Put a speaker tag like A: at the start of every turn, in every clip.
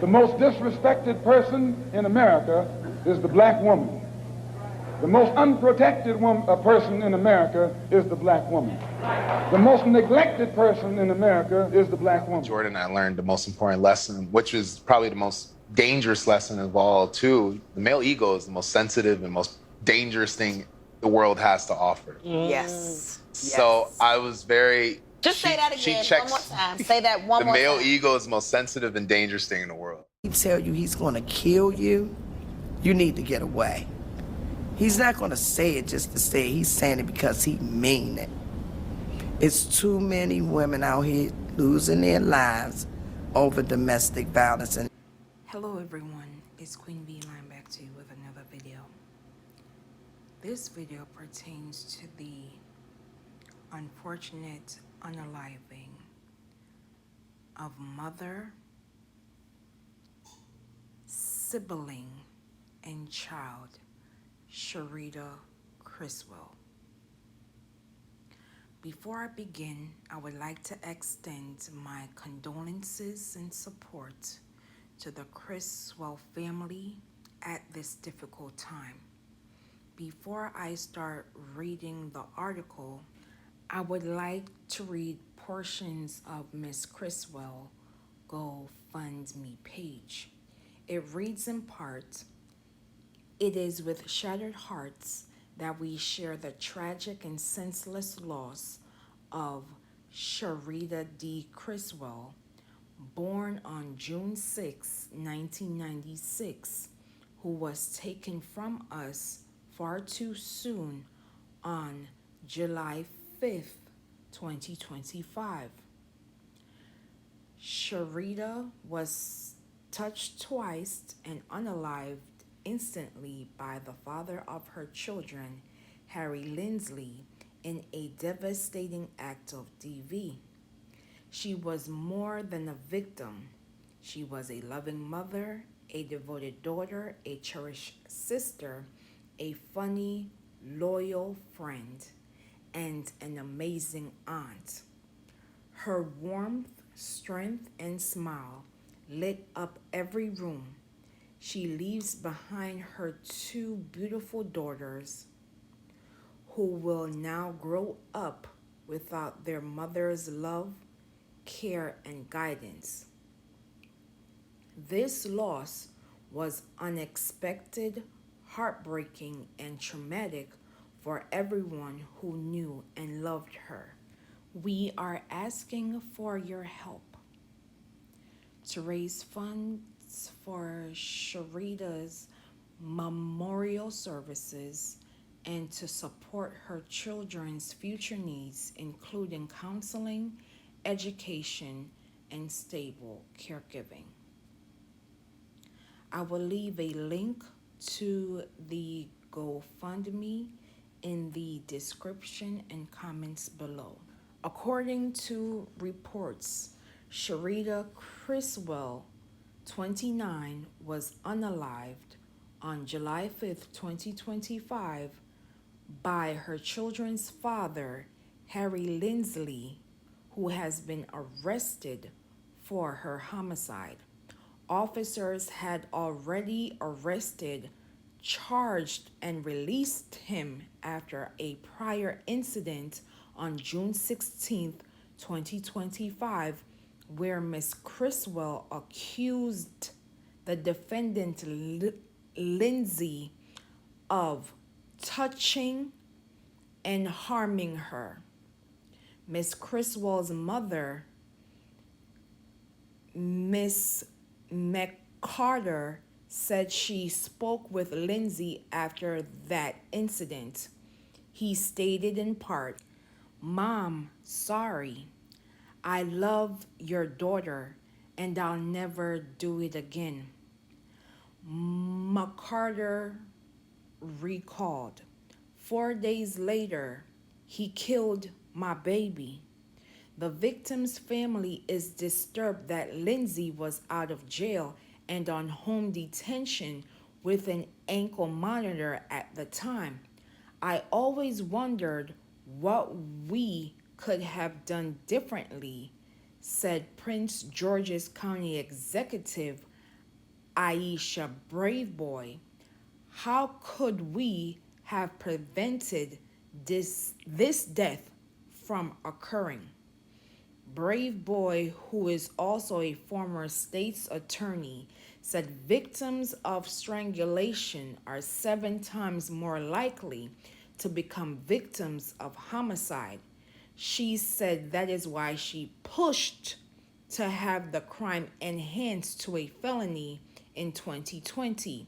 A: The most disrespected person in America is the black woman. The most unprotected person in America is the black woman. The most neglected person in America is the black woman.
B: Jordan, I learned the most important lesson, which is probably the most dangerous lesson of all, too. The male ego is the most sensitive and most dangerous thing the world has to offer.
C: Yes.
B: So I was very...
C: Just say that again one more time. Say that one
B: The
C: more time.
B: male ego is the most sensitive and dangerous thing in the world.
D: He tell you he's gonna kill you, you need to get away. He's not gonna say it just to say it. He's saying it because he mean it. It's too many women out here losing their lives over domestic violence.
E: Hello everyone, it's Queen B Line back to you with another video. This video pertains to the unfortunate unaliving of mother, sibling, and child, Sharita Cristwell. Before I begin, I would like to extend my condolences and support to the Cristwell family at this difficult time. Before I start reading the article, I would like to read portions of Miss Cristwell GoFundMe page. It reads in part, "It is with shattered hearts that we share the tragic and senseless loss of Sharita D. Cristwell, born on June 6, 1996, who was taken from us far too soon on July 5th, 2025. Sharita was touched twice and unalived instantly by the father of her children, Harry Lindsley, in a devastating act of DV. She was more than a victim. She was a loving mother, a devoted daughter, a cherished sister, a funny, loyal friend, and an amazing aunt. Her warmth, strength, and smile lit up every room. She leaves behind her two beautiful daughters who will now grow up without their mother's love, care, and guidance. This loss was unexpected, heartbreaking, and traumatic for everyone who knew and loved her. We are asking for your help to raise funds for Sharita's memorial services and to support her children's future needs, including counseling, education, and stable caregiving." I will leave a link to the GoFundMe in the description and comments below. According to reports, Sharita Cristwell, 29, was unalived on July 5th, 2025 by her children's father, Harry Lindsley, who has been arrested for her homicide. Officers had already arrested, charged, and released him after a prior incident on June 16th, 2025, where Ms. Cristwell accused the defendant Lindsay of touching and harming her. Ms. Cristwell's mother, Miss McCarter, said she spoke with Lindsay after that incident. He stated in part, "Mom, sorry. I love your daughter and I'll never do it again." McCarter recalled, "4 days later, he killed my baby." The victim's family is disturbed that Lindsay was out of jail and on home detention with an ankle monitor at the time. "I always wondered what we could have done differently," said Prince George's County Executive Aisha Brave Boy, how could we have prevented this death from occurring? Brave Boy, who is also a former state's attorney, said victims of strangulation are 7 times more likely to become victims of homicide. She said that is why she pushed to have the crime enhanced to a felony in 2020.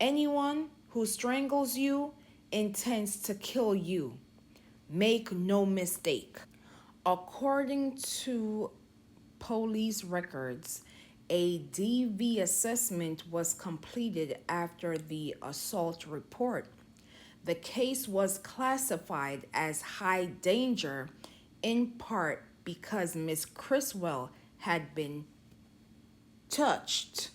E: Anyone who strangles you intends to kill you. Make no mistake. According to police records, a DV assessment was completed after the assault report. The case was classified as high danger in part because Ms. Cristwell had been touched.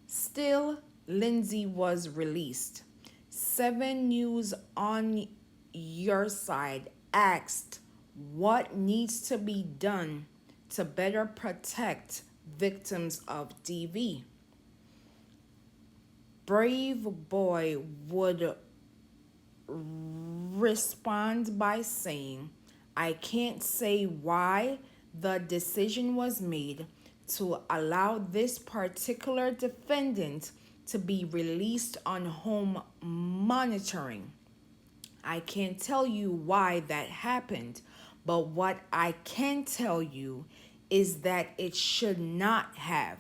E: Still, Lindsay was released. 7 News on Your Side asked what needs to be done to better protect victims of DV. Brave Boy would respond by saying, I can't say why the decision was made to allow this particular defendant to be released on home monitoring. I can't tell you why that happened, but what I can tell you is that it should not have.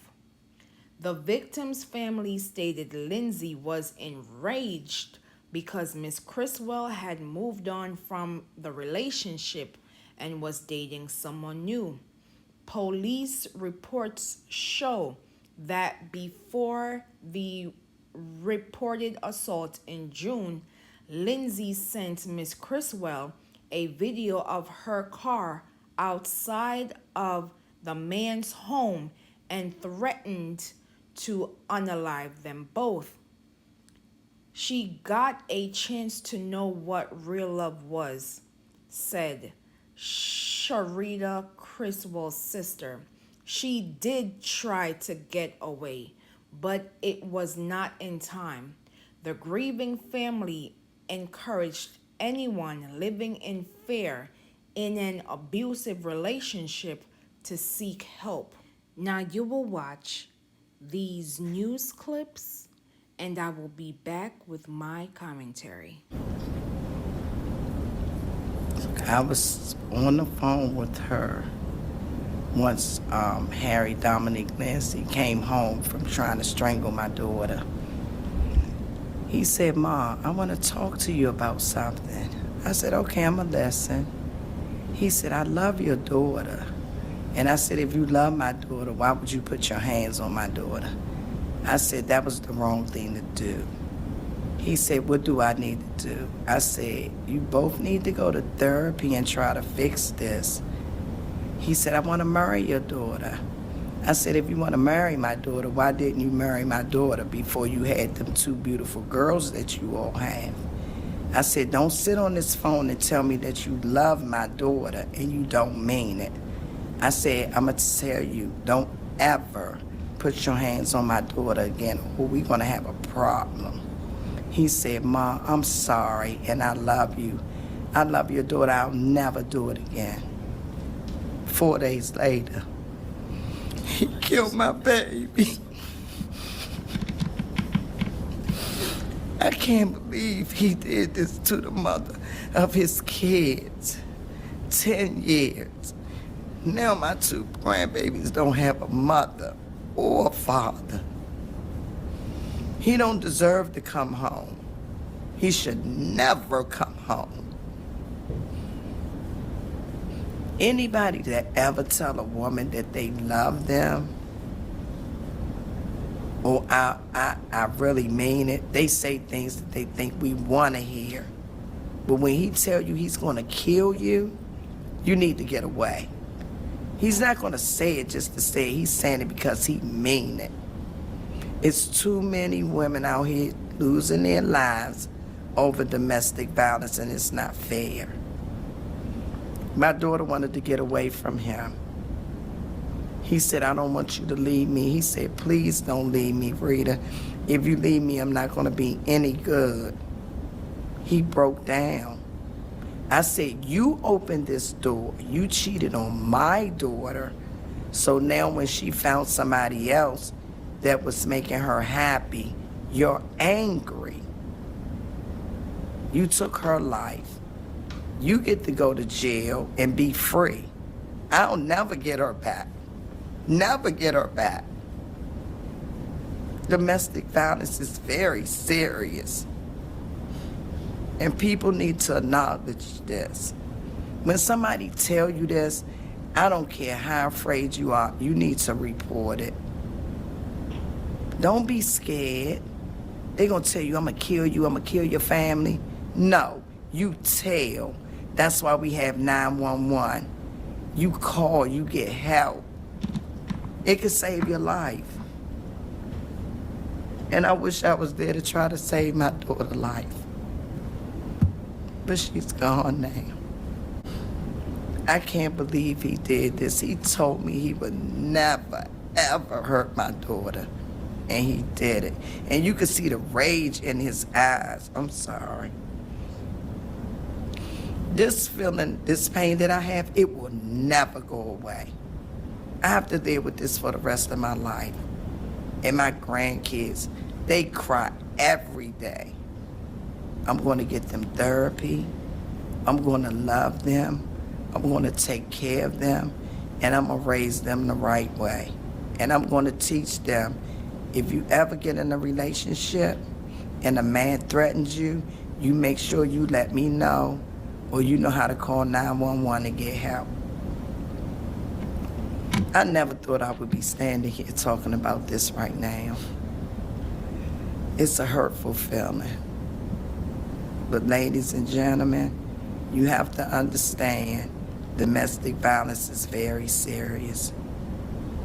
E: The victim's family stated Lindsay was enraged because Miss Cristwell had moved on from the relationship and was dating someone new. Police reports show that before the reported assault in June, Lindsay sent Miss Cristwell a video of her car outside of the man's home and threatened to unalive them both. She got a chance to know what real love was, said Sharita, Cristwell's sister. She did try to get away, but it was not in time. The grieving family encouraged anyone living in fear in an abusive relationship to seek help. Now you will watch these news clips and I will be back with my commentary.
D: I was on the phone with her once Harry Dominic Nancy came home from trying to strangle my daughter. He said, Ma, I want to talk to you about something. I said, okay, I'm a listen. He said, I love your daughter. And I said, if you love my daughter, why would you put your hands on my daughter? I said, that was the wrong thing to do. He said, what do I need to do? I said, you both need to go to therapy and try to fix this. He said, I want to marry your daughter. I said, if you want to marry my daughter, why didn't you marry my daughter before you had them 2 beautiful girls that you all have? I said, don't sit on this phone and tell me that you love my daughter and you don't mean it. I said, I'm going to tell you, don't ever put your hands on my daughter again or we're going to have a problem. He said, Ma, I'm sorry and I love you. I love your daughter. I'll never do it again. 4 days later, he killed my baby. I can't believe he did this to the mother of his kids. 10 years. Now my 2 grandbabies don't have a mother or a father. He don't deserve to come home. He should never come home. Anybody that ever tell a woman that they love them, or I really mean it, they say things that they think we want to hear. But when he tell you he's going to kill you, you need to get away. He's not going to say it just to say it. He's saying it because he mean it. It's too many women out here losing their lives over domestic violence, and it's not fair. My daughter wanted to get away from him. He said, I don't want you to leave me. He said, please don't leave me, Rita. If you leave me, I'm not going to be any good. He broke down. I said, you opened this door. You cheated on my daughter. So now when she found somebody else that was making her happy, you're angry. You took her life. You get to go to jail and be free. I'll never get her back. Never get her back. Domestic violence is very serious. And people need to acknowledge this. When somebody tell you this, I don't care how afraid you are, you need to report it. Don't be scared. They're gonna tell you, I'm gonna kill you, I'm gonna kill your family. No, you tell. That's why we have 911. You call, you get help. It could save your life. And I wish I was there to try to save my daughter's life. But she's gone now. I can't believe he did this. He told me he would never, ever hurt my daughter. And he did it. And you could see the rage in his eyes. I'm sorry. This feeling, this pain that I have, it will never go away. I have to deal with this for the rest of my life. And my grandkids, they cry every day. I'm going to get them therapy. I'm going to love them. I'm going to take care of them. And I'm going to raise them the right way. And I'm going to teach them, if you ever get in a relationship and a man threatens you, you make sure you let me know, or you know how to call 911 and get help. I never thought I would be standing here talking about this right now. It's a hurtful feeling. But ladies and gentlemen, you have to understand domestic violence is very serious.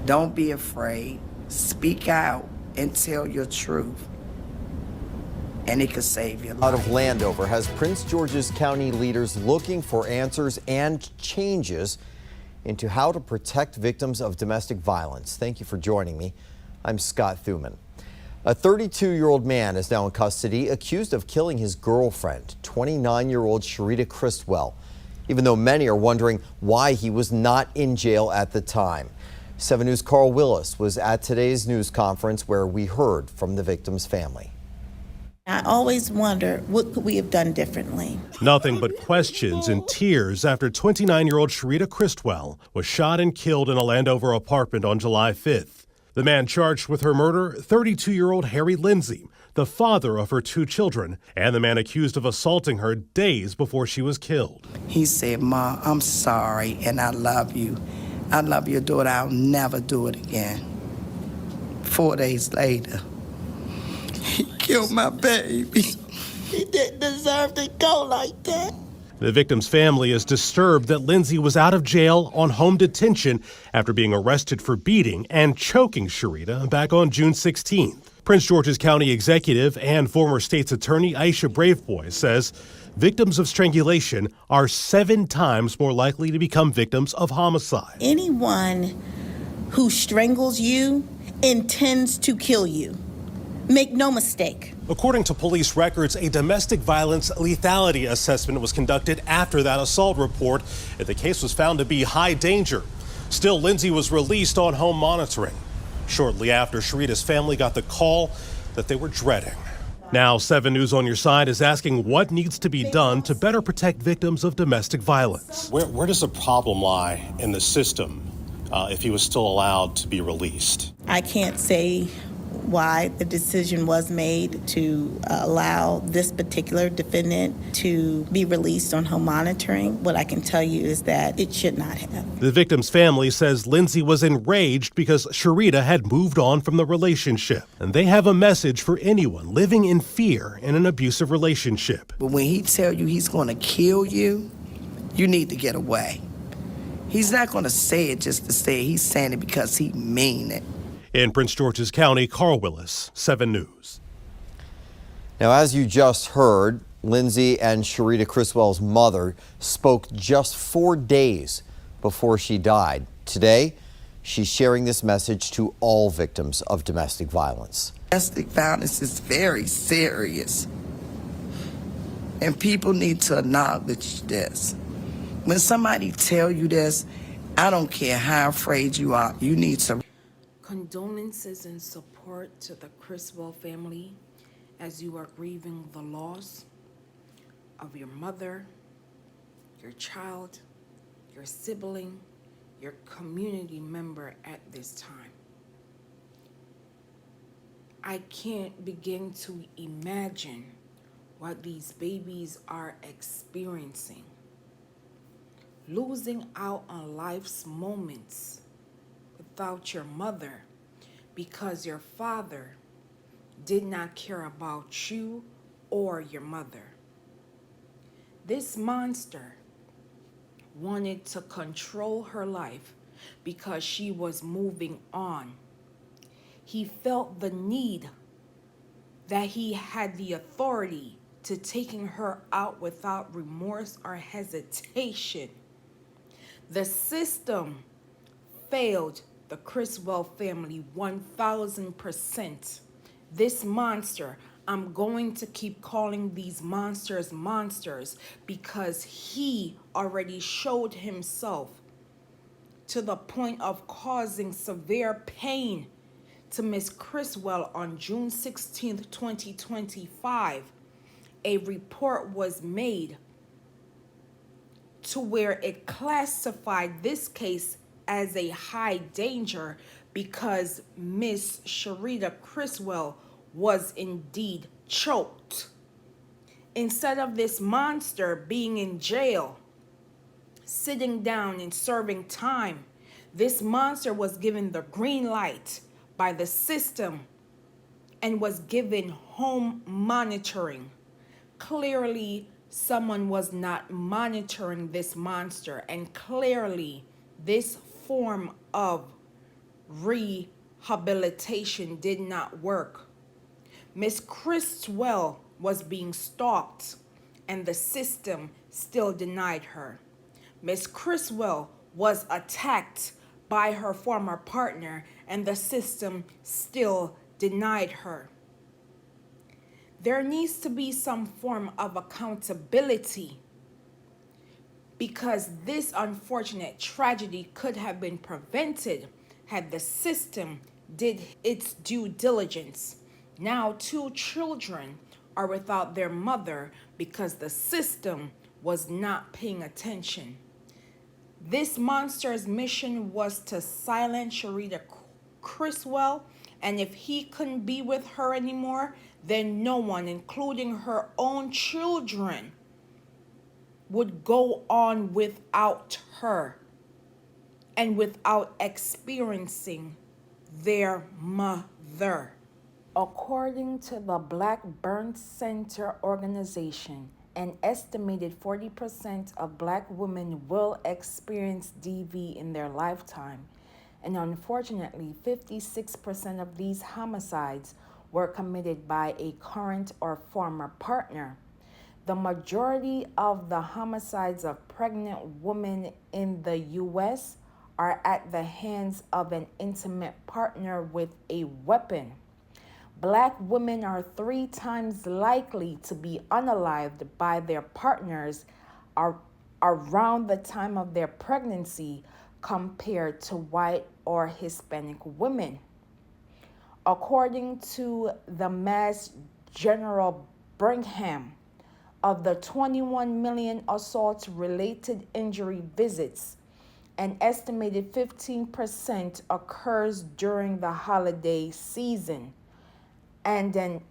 D: Don't be afraid. Speak out and tell your truth. And it could save your life.
F: Out of Landover has Prince George's County leaders looking for answers and changes into how to protect victims of domestic violence. Thank you for joining me. I'm Scott Thuman. A 32-year-old man is now in custody, accused of killing his girlfriend, 29-year-old Sharita Cristwell, even though many are wondering why he was not in jail at the time. 7 News' Carl Willis was at today's news conference where we heard from the victim's family.
G: I always wonder, what could we have done differently?
H: Nothing but questions and tears after 29-year-old Sharita Cristwell was shot and killed in a Landover apartment on July 5th. The man charged with her murder, 32-year-old Harry Lindsay, the father of her 2 children, and the man accused of assaulting her days before she was killed.
D: He said, Ma, I'm sorry and I love you. I love your daughter. I'll never do it again. 4 days later, he killed my baby. He didn't deserve to go like that.
H: The victim's family is disturbed that Lindsay was out of jail on home detention after being arrested for beating and choking Sharita back on June 16th. Prince George's County executive and former state's attorney Aisha Braveboy says victims of strangulation are 7 times more likely to become victims of homicide.
G: Anyone who strangles you intends to kill you. Make no mistake.
H: According to police records, a domestic violence lethality assessment was conducted after that assault report, and the case was found to be high danger. Still, Lindsay was released on home monitoring shortly after Sharita's family got the call that they were dreading. Now, 7 News on Your Side is asking what needs to be done to better protect victims of domestic violence.
I: Where does the problem lie in the system if he was still allowed to be released?
G: I can't say why the decision was made to allow this particular defendant to be released on home monitoring. What I can tell you is that it should not have.
H: The victim's family says Lindsay was enraged because Sharita had moved on from the relationship. And they have a message for anyone living in fear in an abusive relationship.
D: But when he tell you he's going to kill you, you need to get away. He's not going to say it just to say it. He's saying it because he mean it.
H: In Prince George's County, Carl Willis, 7 News.
F: Now, as you just heard, Lindsay and Sharita Cristwell's mother spoke just 4 days before she died. Today, She's sharing this message to all victims of domestic violence.
D: Domestic violence is very serious, and people need to acknowledge this. When somebody tell you this, I don't care how afraid you are, you need to.
E: Condolences and support to the Cristwell family as you are grieving the loss of your mother, your child, your sibling, your community member at this time. I can't begin to imagine what these babies are experiencing. Losing out on life's moments without your mother because your father did not care about you or your mother. This monster wanted to control her life because she was moving on. He felt the need that he had the authority to taking her out without remorse or hesitation. The system failed the Cristwell family 1,000%. This monster, I'm going to keep calling these monsters monsters because he already showed himself to the point of causing severe pain to Miss Cristwell on June 16th, 2025. A report was made to where it classified this case as a high danger because Miss Sharita Cristwell was indeed choked. Instead of this monster being in jail, sitting down and serving time, this monster was given the green light by the system and was given home monitoring. Clearly, someone was not monitoring this monster, and clearly this form of rehabilitation did not work. Miss Cristwell was being stalked, and the system still denied her. Miss Cristwell was attacked by her former partner, and the system still denied her. There needs to be some form of accountability because this unfortunate tragedy could have been prevented had the system did its due diligence. Now 2 children are without their mother because the system was not paying attention. This monster's mission was to silence Sharita Cristwell, and if he couldn't be with her anymore, then no one, including her own children, would go on without her and without experiencing their mother. According to the Black Burn Center organization, an estimated 40% of Black women will experience DV in their lifetime, and unfortunately, 56% of these homicides were committed by a current or former partner. The majority of the homicides of pregnant women in the U.S. are at the hands of an intimate partner with a weapon. Black women are 3 times likely to be unalived by their partners around the time of their pregnancy compared to white or Hispanic women. According to the Mass General Brigham, of the 21 million assault-related injury visits, an estimated 15% occurs during the holiday season, and an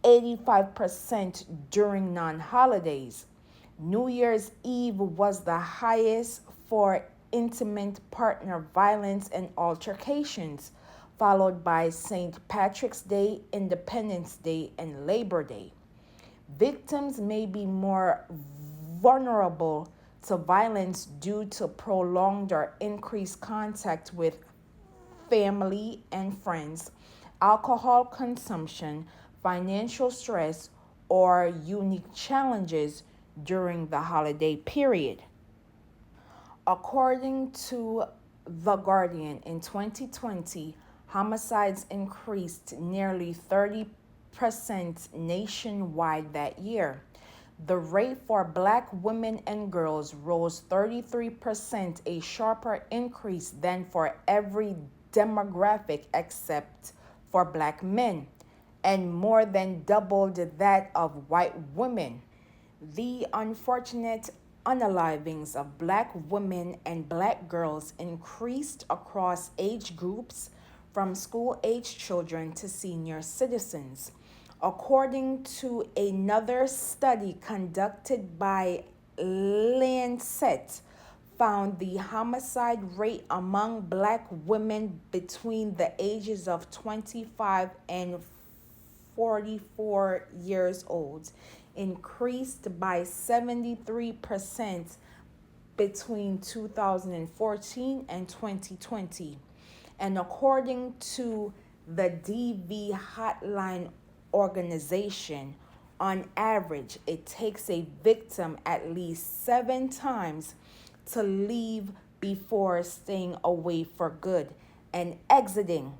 E: 85% during non-holidays. New Year's Eve was the highest for intimate partner violence and altercations, followed by St. Patrick's Day, Independence Day, and Labor Day. Victims may be more vulnerable to violence due to prolonged or increased contact with family and friends, alcohol consumption, financial stress, or unique challenges during the holiday period. According to The Guardian, in 2020, homicides increased nearly 30% nationwide that year. The rate for Black women and girls rose 33%, a sharper increase than for every demographic except for Black men, and more than doubled that of white women. The unfortunate unalivings of Black women and Black girls increased across age groups, from school-age children to senior citizens. According to another study conducted by Lancet, found the homicide rate among Black women between the ages of 25 and 44 years old increased by 73% between 2014 and 2020. And according to the DV Hotline organization, on average, it takes a victim at least 7 times to leave before staying away for good and exiting.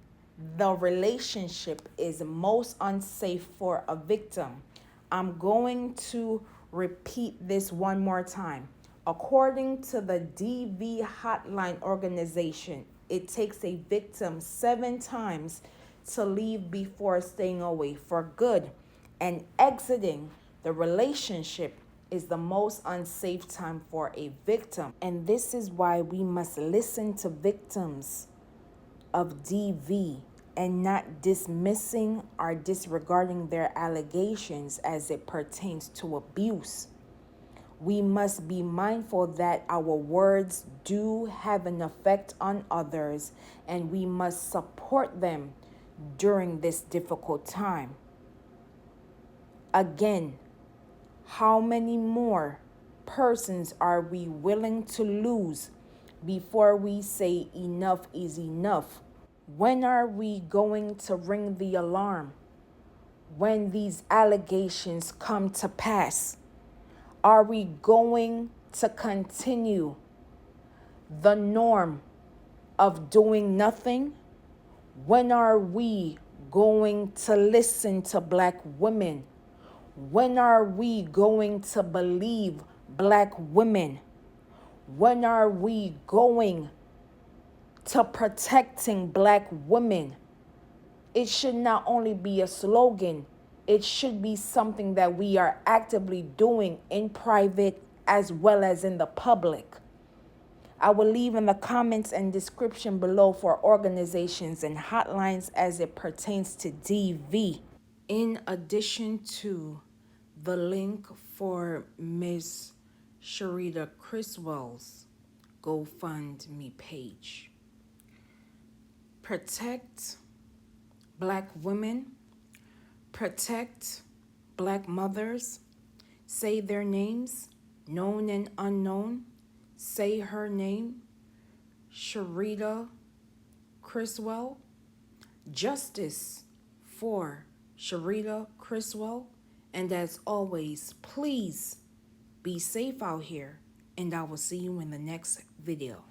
E: The relationship is most unsafe for a victim. I'm going to repeat this one more time. According to the DV Hotline organization, it takes a victim 7 times to leave before staying away for good, and exiting the relationship is the most unsafe time for a victim. And this is why we must listen to victims of DV and not dismissing or disregarding their allegations as it pertains to abuse. We must be mindful that our words do have an effect on others, and we must support them during this difficult time. Again, how many more persons are we willing to lose before we say enough is enough? When are we going to ring the alarm when these allegations come to pass? Are we going to continue the norm of doing nothing? When are we going to listen to Black women? When are we going to believe Black women? When are we going to protecting Black women? It should not only be a slogan, it should be something that we are actively doing in private as well as in the public. I will leave in the comments and description below for organizations and hotlines as it pertains to DV. In addition to the link for Miss Sharita Cristwell's GoFundMe page. Protect Black women, protect Black mothers, say their names, known and unknown. Say her name, Sharita Cristwell. Justice for Sharita Cristwell. And as always, please be safe out here, and I will see you in the next video.